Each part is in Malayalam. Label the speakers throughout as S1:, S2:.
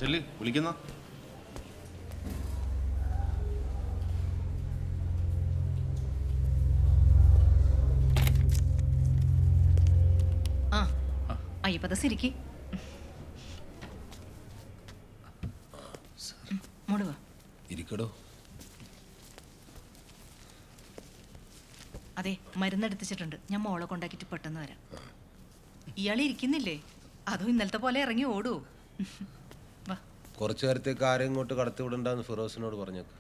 S1: ചെല്ലി വിളിക്കുന്ന
S2: ആ അയ്യപ്പത സിരിക്കി മുടുവാ
S1: ഇരിക്കടോ.
S2: അതെ മരുന്നെടുത്തിട്ടുണ്ട്. ഞാൻ മോളെ കൊണ്ടാക്കിട്ട് പെട്ടെന്ന് വരാം. ഇയാൾ ഇരിക്കുന്നില്ലേ? അതോ ഇന്നലത്തെ പോലെ ഇറങ്ങി ഓടൂ? വാ.
S3: കുറച്ചു നേരത്തേക്ക് ആരെയും ഇങ്ങോട്ട് കടത്തി വിടണ്ടെന്ന് ഫിറോസിനോട് പറഞ്ഞേക്ക്.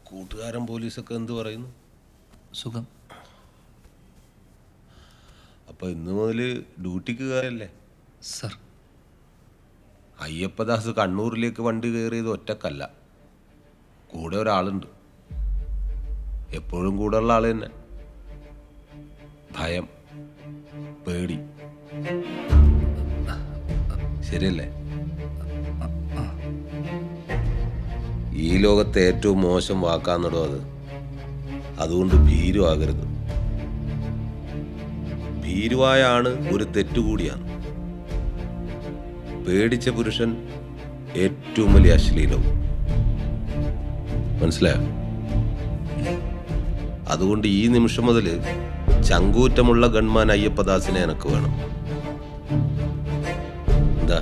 S3: കൂട്ടുകാരൻ പോലീസൊക്കെ എന്ത് പറയുന്നു?
S4: സുഖം.
S3: അപ്പൊ ഇന്ന് മുതൽ ഡ്യൂട്ടിക്ക് കയറല്ലേ?
S4: സർ.
S3: അയ്യപ്പദാസ് കണ്ണൂരിലേക്ക് വണ്ടി കയറിയത് ഒറ്റക്കല്ല, കൂടെ ഒരാളുണ്ട്. എപ്പോഴും കൂടെ ഉള്ള ആള് തന്നെ. ഭയം, പേടി. ശരിയല്ലേ? ഈ ലോകത്തെ ഏറ്റവും മോശം വാക്കാന്നിടോ അത്. അതുകൊണ്ട് ഭീരുവാകരുത്. ഭീരുവായ ആണ് ഒരു തെറ്റുകൂടിയാണ്. പേടിച്ച പുരുഷൻ ഏറ്റവും വലിയ അശ്ലീലവും. മനസ്സിലായോ? അതുകൊണ്ട് ഈ നിമിഷം മുതൽ ചങ്കൂറ്റമുള്ള ഗൺമാൻ അയ്യപ്പദാസിനെ എനക്ക് വേണം. എന്താ?